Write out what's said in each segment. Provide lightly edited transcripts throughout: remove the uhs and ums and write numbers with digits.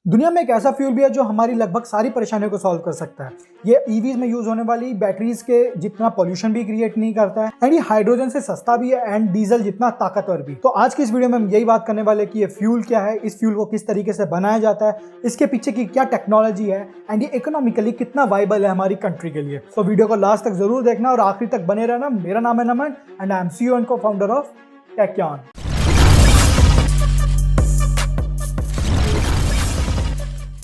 दुनिया में एक ऐसा फ्यूल भी है जो हमारी लगभग सारी परेशानियों को सॉल्व कर सकता है। ये ईवीज में यूज होने वाली बैटरीज के जितना पॉल्यूशन भी क्रिएट नहीं करता है एंड ये हाइड्रोजन से सस्ता भी है एंड डीजल जितना ताकतवर भी। तो आज की इस वीडियो में हम यही बात करने वाले कि ये फ्यूल क्या है, इस फ्यूल को किस तरीके से बनाया जाता है, इसके पीछे की क्या टेक्नोलॉजी है एंड ये इकोनॉमिकली कितना वाइबल है हमारी कंट्री के लिए। तो वीडियो को लास्ट तक जरूर देखना और आखिरी तक बने रहना। मेरा नाम है Naman and I am CEO and co-founder of टेक्यान।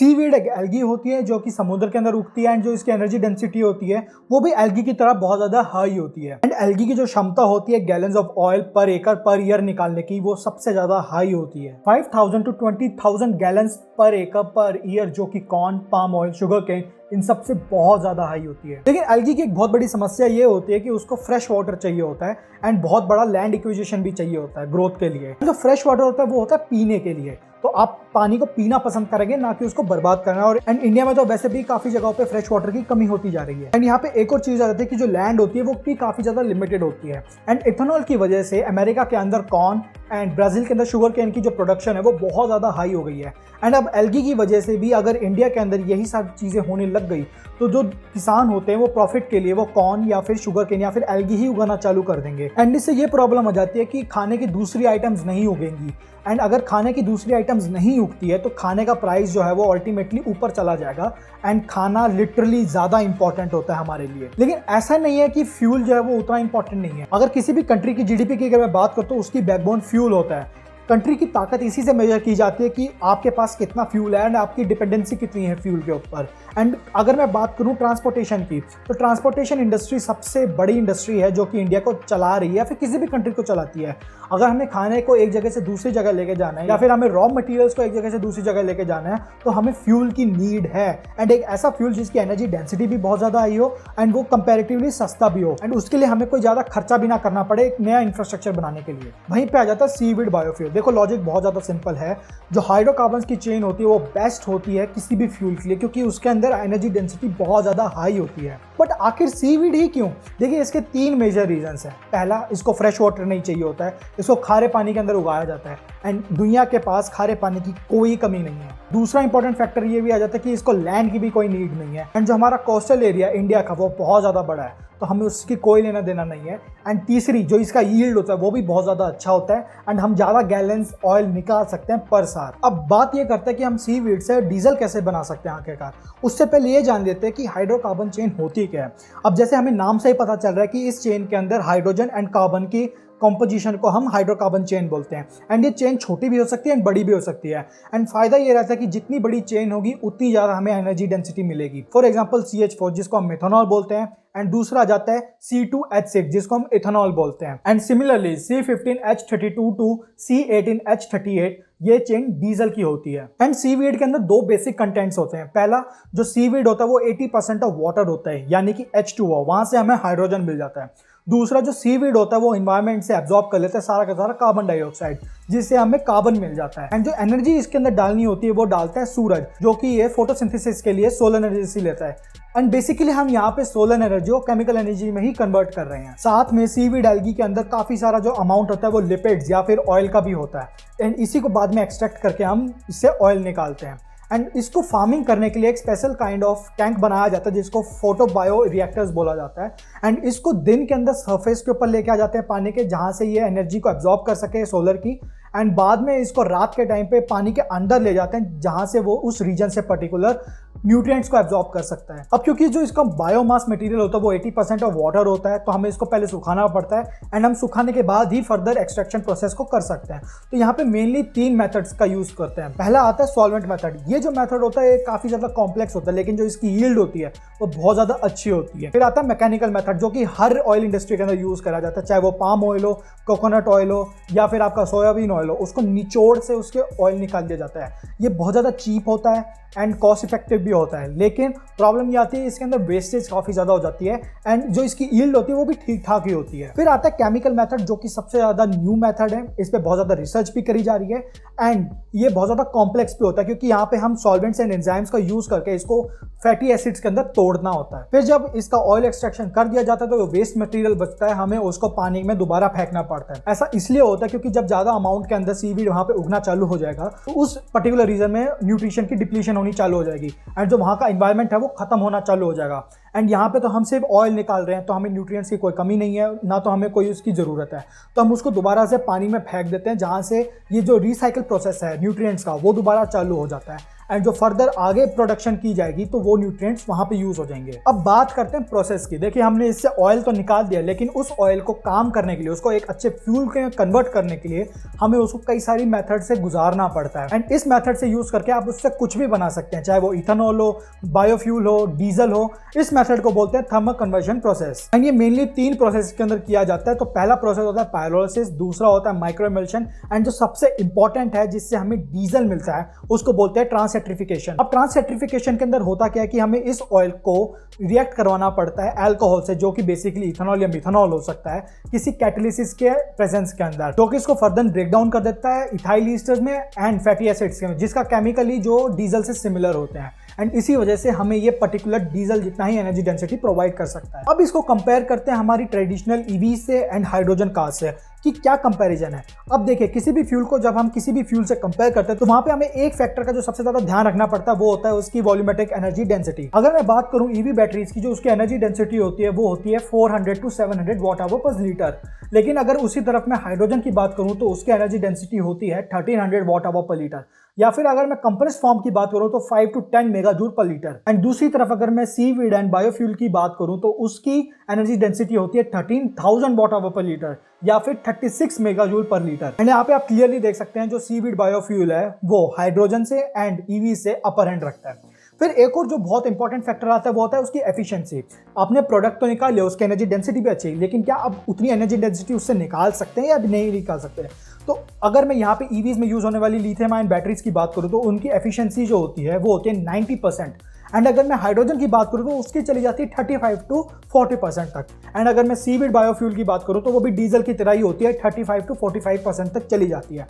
सीवीड एक एल्गी होती है जो कि समुद्र के अंदर उगती है एंड जो इसकी एनर्जी डेंसिटी होती है वो भी एल्गी की तरह बहुत ज्यादा हाई होती है एंड एल्गी की जो क्षमता होती है गैलन्स ऑफ ऑयल पर एकड़ पर ईयर निकालने की वो सबसे ज्यादा हाई होती है 5000 to 20,000 गैलन्स पर एकड़ पर ईयर, जो कि corn, palm oil, sugarcane इन सबसे बहुत ज्यादा हाई होती है। लेकिन एल्गी की एक बहुत बड़ी समस्या ये होती है कि उसको फ्रेश वाटर चाहिए होता है एंड बहुत बड़ा लैंड एक्विजिशन भी चाहिए होता है ग्रोथ के लिए। जो फ्रेश वाटर होता है वो होता है पीने के लिए, तो आप पानी को पीना पसंद करेंगे ना कि उसको बर्बाद करना। और एंड इंडिया में तो वैसे भी काफी जगहों पे फ्रेश वाटर की कमी होती जा रही है एंड यहाँ पे एक और चीज आ जाती है कि जो लैंड होती है वो भी काफी ज्यादा लिमिटेड होती है एंड इथेनॉल की वजह से अमेरिका के अंदर कॉर्न एंड ब्राजील के अंदर शुगर केन की जो प्रोडक्शन है वो बहुत ज़्यादा हाई हो गई है एंड अब एल्गी की वजह से भी अगर इंडिया के अंदर यही सारी चीज़ें होने लग गई तो जो किसान होते हैं वो प्रॉफिट के लिए वो कॉर्न या फिर शुगर केन या फिर एल्गी ही उगाना चालू कर देंगे एंड इससे ये प्रॉब्लम आ जाती है कि खाने की दूसरी आइटम्स नहीं उगेंगी एंड अगर खाने की दूसरी आइटम्स नहीं उगती है तो खाने का प्राइस जो है वो अल्टीमेटली ऊपर चला जाएगा एंड खाना लिटरली ज़्यादा इंपॉर्टेंट होता है हमारे लिए। लेकिन ऐसा नहीं है कि फ्यूल जो है वो उतना इंपॉर्टेंट नहीं है। अगर किसी भी कंट्री की जीडीपी की अगर मैं बात करता हूँ उसकी बैकबोन फ्यूल होता है। कंट्री की ताकत इसी से मेजर की जाती है कि आपके पास कितना फ्यूल है एंड आपकी डिपेंडेंसी कितनी है फ्यूल के ऊपर। एंड अगर मैं बात करूं ट्रांसपोर्टेशन की तो ट्रांसपोर्टेशन इंडस्ट्री सबसे बड़ी इंडस्ट्री है जो कि इंडिया को चला रही है या फिर किसी भी कंट्री को चलाती है। अगर हमें खाने को एक जगह से दूसरी जगह लेके जाना है या फिर हमें रॉ मटेरियल्स को एक जगह से दूसरी जगह लेके जाना है तो हमें फ्यूल की नीड है एंड एक ऐसा फ्यूल जिसकी एनर्जी डेंसिटी भी बहुत ज़्यादा हाई हो एंड वो कंपेरेटिवली सस्ता भी हो एंड उसके लिए हमें कोई ज़्यादा खर्चा भी ना करना पड़े एक नया इंफ्रास्ट्रक्चर बनाने के लिए। वहीं पे आ जाता है सीवीड बायोफ्यूल। देखो लॉजिक बहुत ज़्यादा सिंपल है। जो हाइड्रोकार्बन्स की चेन होती है वो बेस्ट होती है किसी भी फ्यूल के लिए क्योंकि उसके अंदर एनर्जी डेंसिटी बहुत ज़्यादा हाई होती है। बट आखिर सीवीड ही क्यों? देखिए इसके तीन मेजर रीजंस हैं। पहला, इसको फ्रेश वाटर नहीं चाहिए होता है, इसको खारे पानी के अंदर उगाया जाता है एंड दुनिया के पास खारे पानी की कोई कमी नहीं है। दूसरा इंपॉर्टेंट फैक्टर ये भी आ जाता है कि इसको लैंड की भी कोई नीड नहीं है एंड जो हमारा कोस्टल एरिया इंडिया का वो बहुत ज़्यादा बड़ा है तो हमें उसकी कोई लेना देना नहीं है। एंड तीसरी, जो इसका यील्ड होता है वो भी बहुत ज़्यादा अच्छा होता है एंड हम ज़्यादा गैलन्स ऑयल निकाल सकते हैं पर साल। अब बात ये करते हैं कि हम सीवीड से डीजल कैसे बना सकते हैं आखिरकार। उससे पहले ये जान लेते हैं कि हाइड्रोकार्बन चेन होती क्या है। अब जैसे हमें नाम से ही पता चल रहा है कि इस चेन के अंदर हाइड्रोजन एंड कार्बन की कॉम्पोजिशन को हम हाइड्रोकार्बन चेन बोलते हैं एंड ये चेन छोटी भी हो सकती है एंड बड़ी भी हो सकती है एंड फायदा ये रहता है कि जितनी बड़ी चेन होगी उतनी ज़्यादा हमें एनर्जी डेंसिटी मिलेगी। फॉर एग्जांपल CH4 जिसको हम मेथनॉल बोलते हैं एंड दूसरा आ जाता है C2H6 जिसको हम इथेनॉल बोलते हैं and similarly C15H32 to C18H38 ये चेन डीजल की होती है। एंड सीवीड के अंदर दो बेसिक कंटेंट्स होते हैं। पहला जो सीवीड होता है वो 80% ऑफ वाटर होता है यानी कि H2O, वहां से हमें हाइड्रोजन मिल जाता है। दूसरा जो सीवीड होता है वो इन्वायरमेंट से एब्जॉर्ब कर लेता है सारा का सारा कार्बन डाइऑक्साइड जिससे हमें कार्बन मिल जाता है एंड जो एनर्जी इसके अंदर डालनी होती है वो डालता है सूरज, जो कि ये फोटोसिंथेसिस के लिए सोलर एनर्जी से लेता है एंड बेसिकली हम यहाँ पे सोलर एनर्जी को केमिकल एनर्जी में ही कन्वर्ट कर रहे हैं। साथ में सीवीड एल्गी के अंदर काफी सारा जो अमाउंट होता है वो लिपिड्स या फिर ऑयल का भी होता है एंड इसी को बाद में एक्सट्रैक्ट करके हम इससे ऑयल निकालते हैं एंड इसको फार्मिंग करने के लिए एक स्पेशल काइंड ऑफ टैंक बनाया जाता है जिसको फोटो बायो रिएक्टर्स बोला जाता है एंड इसको दिन के अंदर सरफेस के ऊपर लेके आ जाते हैं पानी के, जहाँ से ये एनर्जी को एब्जॉर्ब कर सके सोलर की एंड बाद में इसको रात के टाइम पे पानी के अंदर ले जाते हैं जहाँ से वो उस रीजन से पर्टिकुलर न्यूट्रिएंट्स को एब्जॉर्ब कर सकता है। अब क्योंकि जो इसका बायोमास मटेरियल होता है वो 80% ऑफ वाटर होता है तो हमें इसको पहले सुखाना पड़ता है एंड हम सुखाने के बाद ही फर्दर एक्सट्रैक्शन प्रोसेस को कर सकते हैं। तो यहाँ पे मेनली तीन मेथड्स का यूज करते हैं। पहला आता है सॉल्वेंट मेथड। ये जो मेथड होता है काफी ज्यादा कॉम्प्लेक्स होता है लेकिन जो इसकी यील्ड होती है वो बहुत ज्यादा अच्छी होती है। फिर आता है मैकेनिकल मेथड जो कि हर ऑयल इंडस्ट्री के अंदर यूज करा जाता है, चाहे वो पाम ऑयल हो, कोकोनट ऑयल हो या फिर आपका सोयाबीन ऑयल हो, उसको निचोड़ से उसके ऑयल निकाल दिया जाता है। ये बहुत ज़्यादा चीप होता है एंड कॉस्ट इफेक्टिव भी होता है, लेकिन प्रॉब्लम ये आती है इसके अंदर वेस्टेज काफ़ी ज़्यादा हो जाती है एंड जो इसकी यील्ड होती है वो भी ठीक ठाक ही होती है। फिर आता है केमिकल मेथड जो कि सबसे ज़्यादा न्यू मेथड है, इस पर बहुत ज़्यादा रिसर्च भी करी जा रही है एंड ये बहुत ज़्यादा कॉम्प्लेक्स भी होता है क्योंकि यहाँ पे हम सॉल्वेंट्स एंड एंजाइम्स का यूज़ करके इसको फैटी एसिड्स के अंदर तोड़ना होता है। फिर जब इसका ऑयल एक्सट्रैक्शन कर दिया जाता है तो वेस्ट मटेरियल बचता है, हमें उसको पानी में दोबारा फेंकना पड़ता है। ऐसा इसलिए होता है क्योंकि जब ज़्यादा अमाउंट के अंदर सीवीड वहाँ पे उगना चालू हो जाएगा, तो उस पर्टिकुलर रीजन में न्यूट्रिशन की डिप्लीशन होनी चालू हो जाएगी एंड जो वहाँ का एनवायरनमेंट है वो खत्म होना चालू हो जाएगा। एंड यहाँ पे तो हम सिर्फ ऑयल निकाल रहे हैं, तो हमें न्यूट्रिएंट्स की कोई कमी नहीं है, ना तो हमें कोई उसकी ज़रूरत है, तो हम उसको दोबारा से पानी में फेंक देते हैं, जहाँ से ये जो रिसाइकिल प्रोसेस है न्यूट्रिएंट्स का वो दोबारा चालू हो जाता है एंड जो फर्दर आगे प्रोडक्शन की जाएगी तो वो न्यूट्रिएंट्स वहाँ पे यूज़ हो जाएंगे। अब बात करते हैं प्रोसेस की। देखिए हमने इससे ऑयल तो निकाल दिया, लेकिन उस ऑयल को काम करने के लिए, उसको एक अच्छे फ्यूल के कन्वर्ट करने के लिए हमें उसको कई सारी मेथड से गुजारना पड़ता है एंड इस मेथड से यूज़ करके आप उससे कुछ भी बना सकते हैं, चाहे वो इथेनॉल हो, बायोफ्यूल हो, डीजल हो। इस मेथड को बोलते हैं थर्मल कन्वर्जन प्रोसेस एंड ये मेनली 3 प्रोसेस के अंदर किया जाता है। तो पहला प्रोसेस होता है पायरोलिसिस, दूसरा होता है माइक्रो इमल्शन एंड जो सबसे इंपॉर्टेंट है जिससे हमें डीजल मिलता है उसको बोलते हैं ट्रांससेट्रिफिकेशन। अब ट्रांससेट्रिफिकेशन के अंदर होता क्या है कि हमें इस ऑयल को रिएक्ट करवाना पड़ता है अल्कोहल से, जो कि बेसिकली इथेनॉल या मिथेनॉल हो सकता है, किसी कैटालिसिस के प्रेजेंस के अंदर, जो कि इसको फर्दर ब्रेक डाउन कर देता है इथाइल ईस्टर्स में एंड फैटी एसिड्स में, जिसका केमिकली जो डीजल से सिमिलर होते हैं एंड इसी वजह से हमें ये पर्टिकुलर डीजल जितना ही एनर्जी डेंसिटी प्रोवाइड कर सकता है। अब इसको कंपेयर करते हैं हमारी ट्रेडिशनल ईवी से एंड हाइड्रोजन कार से कि क्या कंपैरिजन है। अब देखिए किसी भी फ्यूल को जब हम किसी भी फ्यूल से कंपेयर करते हैं तो वहां पे हमें एक फैक्टर का जो सबसे ज्यादा ध्यान रखना पड़ता है वो होता है उसकी वॉल्यूमेट्रिक एनर्जी डेंसिटी। अगर मैं बात करूं ईवी बैटरीज की, जो उसकी एनर्जी डेंसिटी होती है वो होती है 400 to 700 वाट आवर पर लीटर, लेकिन अगर उसी तरफ मैं हाइड्रोजन की बात करूं तो उसकी एनर्जी डेंसिटी होती है 1300 वाट आवर पर लीटर, या फिर अगर मैं कंप्रेस फॉर्म की बात करूं तो 5 to 10 मेगा जूल पर लीटर। एंड दूसरी तरफ अगर मैं सीवीड एंड बायोफ्यूल की बात करूं तो उसकी एनर्जी डेंसिटी होती है 13,000 वाट आवर पर लीटर या फिर 36 मेगा जूल पर लीटर। एंड यहाँ पे आप क्लियरली देख सकते हैं जो सीवीड बायोफ्यूल है वो हाइड्रोजन से एंड ईवी से अपर हैंड रखता है। फिर एक और जो बहुत इंपॉर्टेंट फैक्टर आता है वो होता है उसकी एफिशिएंसी। आपने प्रोडक्ट तो निकाल लिया, उसकी एनर्जी डेंसिटी भी अच्छी है, लेकिन क्या आप उतनी एनर्जी डेंसिटी उससे निकाल सकते हैं या नहीं निकाल सकते हैं। तो अगर मैं यहाँ पे ईवीज में यूज होने वाली लिथियम आयन बैटरीज की बात करूँ तो उनकी एफिशिएंसी जो होती है वो होती है 90%। एंड अगर मैं हाइड्रोजन की बात करूँ तो उसकी चली जाती है 35 to 40% तक। एंड अगर मैं सीवीड बायोफ्यूल की बात करूँ तो वो भी डीजल की तरह ही होती है, 35 to 45% तक चली जाती है।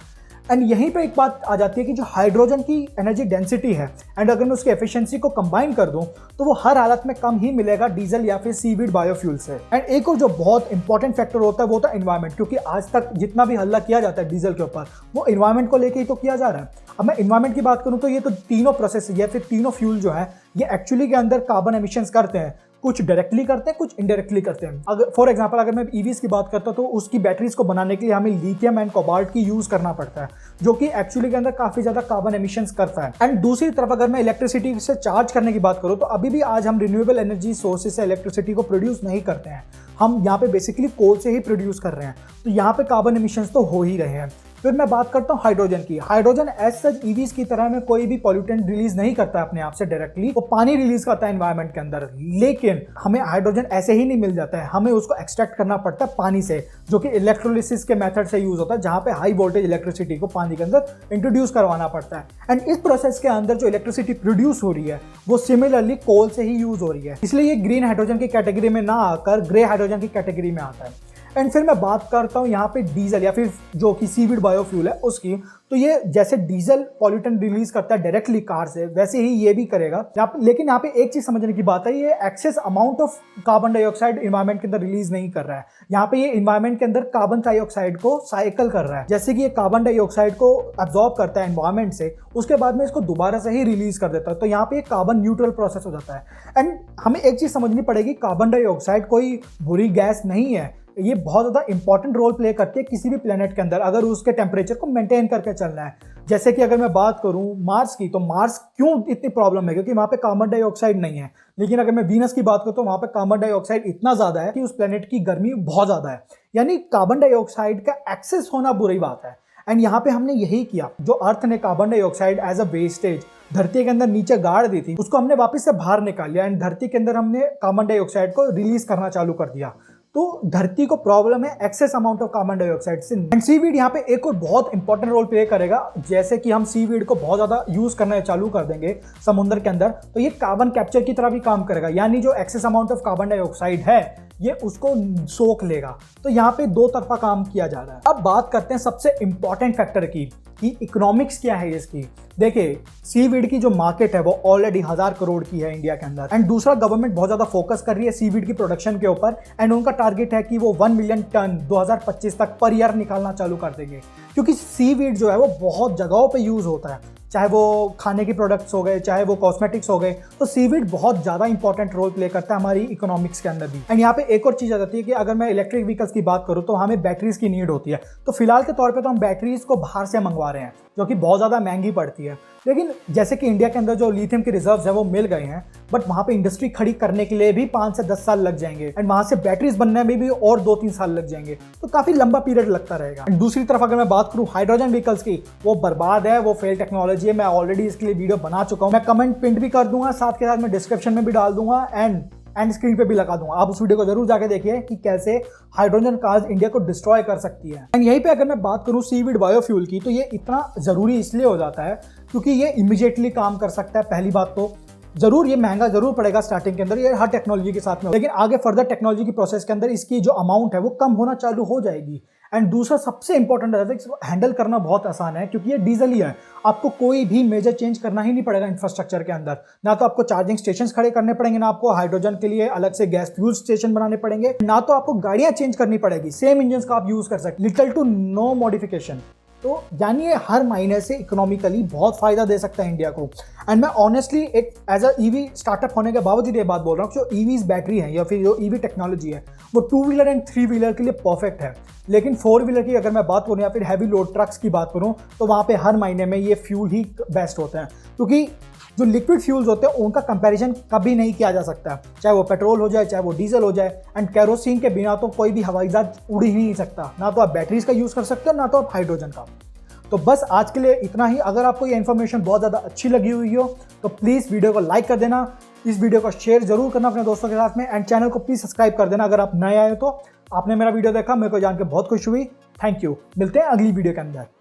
एंड यहीं पे एक बात आ जाती है कि जो हाइड्रोजन की एनर्जी डेंसिटी है एंड अगर मैं उसकी एफिशिएंसी को कंबाइन कर दूं तो वो हर हालत में कम ही मिलेगा डीजल या फिर सीवीड बायोफ्यूल से। एंड एक और जो बहुत इंपॉर्टेंट फैक्टर होता है वो होता है एनवायरनमेंट, क्योंकि आज तक जितना भी हल्ला किया जाता है डीजल के ऊपर वो एनवायरनमेंट को लेकर ही तो किया जा रहा है। अब मैं एनवायरनमेंट की बात करूं तो ये तो तीनों प्रोसेस या फिर तीनों फ्यूल जो है ये एक्चुअली के अंदर कार्बन एमिशंस करते हैं, कुछ डायरेक्टली करते हैं कुछ इनडायरेक्टली करते हैं। अगर फॉर एग्जांपल अगर मैं ईवीज की बात करता हूं तो उसकी बैटरीज को बनाने के लिए हमें लिथियम एंड कोबाल्ट की यूज करना पड़ता है, जो कि एक्चुअली के अंदर काफी ज्यादा कार्बन एमिशंस करता है। एंड दूसरी तरफ अगर मैं इलेक्ट्रिसिटी से चार्ज करने की बात करूं तो अभी भी आज हम रिन्यूएबल एनर्जी सोर्सेज से इलेक्ट्रिसिटी को प्रोड्यूस नहीं करते हैं, हम यहाँ पे बेसिकली कोल से ही प्रोड्यूस कर रहे हैं, तो यहाँ पे कार्बन एमिशंस तो हो ही रहे हैं। फिर मैं बात करता हूँ हाइड्रोजन की। हाइड्रोजन एज सच ईवीज की तरह में कोई भी पॉल्यूटेंट रिलीज नहीं करता है अपने आप से डायरेक्टली, वो पानी रिलीज करता है एनवायरनमेंट के अंदर, लेकिन हमें हाइड्रोजन ऐसे ही नहीं मिल जाता है, हमें उसको एक्सट्रैक्ट करना पड़ता है पानी से, जो कि इलेक्ट्रोलिसिस के मेथड से यूज होता है, जहाँ पे हाई वोल्टेज इलेक्ट्रिसिटी को पानी के अंदर इंट्रोड्यूस करवाना पड़ता है। एंड इस प्रोसेस के अंदर जो इलेक्ट्रिसिटी प्रोड्यूस हो रही है वो सिमिलरली कोल से ही यूज हो रही है, इसलिए ये ग्रीन हाइड्रोजन की कैटेगरी में ना आकर ग्रे हाइड्रोजन की कैटेगरी में आता है। एंड फिर मैं बात करता हूँ यहाँ पे डीजल या फिर जो कि सीवीड बायोफ्यूल है उसकी, तो ये जैसे डीजल पॉल्यूटेंट रिलीज करता है डायरेक्टली कार से वैसे ही ये भी करेगा। लेकिन यहाँ पे एक चीज समझने की बात है, ये excess amount of carbon dioxide environment के अंदर रिलीज नहीं कर रहा है, यहाँ पे ये एनवायरनमेंट के अंदर कार्बन डाइऑक्साइड को साइकिल कर रहा है। जैसे कि ये कार्बन डाइऑक्साइड को अब्जॉर्ब करता है एनवायरनमेंट से, उसके बाद में इसको दोबारा से ही रिलीज कर देता है, तो यहाँ पे एक कार्बन न्यूट्रल प्रोसेस हो जाता है। एंड हमें एक चीज समझनी पड़ेगी, कार्बन डाइऑक्साइड कोई बुरी गैस नहीं है, ये बहुत ज़्यादा इंपॉर्टेंट रोल प्ले करती है किसी भी प्लेनेट के अंदर अगर उसके टेम्परेचर को मेंटेन करके चलना है। जैसे कि अगर मैं बात करूं मार्स की, तो मार्स क्यों इतनी प्रॉब्लम है, क्योंकि वहाँ पे कार्बन डाइऑक्साइड नहीं है। लेकिन अगर मैं वीनस की बात करूं तो वहाँ पे कार्बन डाइऑक्साइड इतना ज़्यादा है कि उस प्लेनेट की गर्मी बहुत ज़्यादा है, यानी कार्बन डाइऑक्साइड का एक्सेस होना बुरी बात है। एंड यहाँ पे हमने यही किया, जो अर्थ ने carbon dioxide as a wastage धरती के अंदर नीचे गाड़ दी थी, उसको हमने वापस से बाहर निकाल लिया एंड धरती के अंदर हमने कार्बन डाइऑक्साइड को रिलीज करना चालू कर दिया। तो धरती को प्रॉब्लम है excess amount of carbon dioxide से। एंड सीवीड यहाँ पे एक और बहुत इंपॉर्टेंट रोल प्ले करेगा। जैसे कि हम सीवीड को बहुत ज्यादा यूज करना चालू कर देंगे समुद्र के अंदर, तो ये कार्बन कैप्चर की तरह भी काम करेगा, यानी जो excess amount of carbon dioxide है ये उसको सोख लेगा। तो यहाँ पे दो तरफा काम किया जा रहा है। अब बात करते हैं सबसे इंपॉर्टेंट फैक्टर की कि इकोनॉमिक्स क्या है इसकी। देखिए, सीवीड की जो मार्केट है वो ऑलरेडी 1000 करोड़ की है इंडिया के अंदर। एंड दूसरा, गवर्नमेंट बहुत ज्यादा फोकस कर रही है सीवीड की प्रोडक्शन के ऊपर। एंड उनका टारगेट है कि वो 1 मिलियन टन 2025 तक पर ईयर निकालना चालू कर देंगे, क्योंकि सीवीड जो है वो बहुत जगहों पे यूज होता है, चाहे वो खाने के प्रोडक्ट्स हो गए, चाहे वो कॉस्मेटिक्स हो गए। तो सीवीड बहुत ज़्यादा इंपॉर्टेंट रोल प्ले करता है हमारी इकोनॉमिक्स के अंदर भी। एंड यहाँ पे एक और चीज़ आ जाती है कि अगर मैं इलेक्ट्रिक व्हीकल्स की बात करूँ तो हमें बैटरीज की नीड होती है। तो फिलहाल के तौर पे तो हम बैटरीज को बाहर से मंगवा रहे हैं, जो कि बहुत ज़्यादा महंगी पड़ती है। लेकिन जैसे कि इंडिया के अंदर जो लिथियम के रिजर्व्स है वो मिल गए हैं, बट वहाँ पे इंडस्ट्री खड़ी करने के लिए भी 5 से 10 साल लग जाएंगे। एंड वहाँ से बैटरीज बनने में भी और 2-3 साल लग जाएंगे। तो काफ़ी लंबा पीरियड लगता रहेगा। एंड दूसरी तरफ अगर मैं बात करूँ हाइड्रोजन व्हीकल्स की, वो बर्बाद है, वो फेल टेक्नोलॉजी है। मैं ऑलरेडी इसके लिए वीडियो बना चुका हूँ, मैं कमेंट पिन भी कर दूंगा, साथ के साथ मैं डिस्क्रिप्शन में भी डाल दूंगा एंड स्क्रीन पे भी लगा दूंगा। आप उस वीडियो को जरूर जाके देखिए कि कैसे हाइड्रोजन कार्स इंडिया को डिस्ट्रॉय कर सकती है। एंड यहीं पे अगर मैं बात करूं सीवीड बायोफ्यूल की, तो ये इतना जरूरी इसलिए हो जाता है क्योंकि ये इमीडिएटली काम कर सकता है। पहली बात तो जरूर ये महंगा जरूर पड़ेगा स्टार्टिंग के अंदर, ये हर टेक्नोलॉजी के साथ में, लेकिन आगे फर्दर टेक्नोलॉजी की प्रोसेस के अंदर इसकी जो अमाउंट है वो कम होना चालू हो जाएगी। एंड दूसरा सबसे इंपॉर्टेंट है, इसको हैंडल करना बहुत आसान है क्योंकि ये डीजल ही है। आपको कोई भी मेजर चेंज करना ही नहीं पड़ेगा इंफ्रास्ट्रक्चर के अंदर। ना तो आपको चार्जिंग स्टेशन खड़े करने पड़ेंगे, ना आपको हाइड्रोजन के लिए अलग से गैस फ्यूल स्टेशन बनाने पड़ेंगे, ना तो आपको गाड़ियां चेंज करनी पड़ेगी। सेम इंजन का आप यूज कर सकते, लिटिल टू नो मॉडिफिकेशन। तो यानी ये हर महीने से इकोनॉमिकली बहुत फायदा दे सकता है इंडिया को। एंड मैं ऑनेस्टली एक एज अ ईवी स्टार्टअप होने के बावजूद ये बात बोल रहा हूँ, जो ईवीज बैटरी है या फिर जो ईवी टेक्नोलॉजी है वो 2 व्हीलर एंड 3 व्हीलर के लिए परफेक्ट है। लेकिन 4 व्हीलर की अगर मैं बात करूँ या फिर हैवी लोड ट्रक्स की बात करूँ तो वहाँ पे हर महीने में ये फ्यूल ही बेस्ट होते हैं, क्योंकि जो लिक्विड फ्यूल्स होते हैं उनका कंपैरिजन कभी नहीं किया जा सकता, चाहे वो पेट्रोल हो जाए चाहे वो डीजल हो जाए। एंड कैरोसिन के बिना तो कोई भी हवाई जहाज उड़ ही नहीं सकता। ना तो आप बैटरीज का यूज़ कर सकते हो, ना तो आप हाइड्रोजन का। तो बस आज के लिए इतना ही। अगर आपको ये इन्फॉर्मेशन बहुत ज़्यादा अच्छी लगी हुई हो तो प्लीज़ वीडियो को लाइक कर देना, इस वीडियो को शेयर जरूर करना अपने दोस्तों के साथ में, एंड चैनल को प्लीज़ सब्सक्राइब कर देना अगर आप नए आए हो तो। आपने मेरा वीडियो देखा, मेरे को जान के बहुत खुशी हुई। Thank you. मिलते हैं अगली वीडियो के अंदर।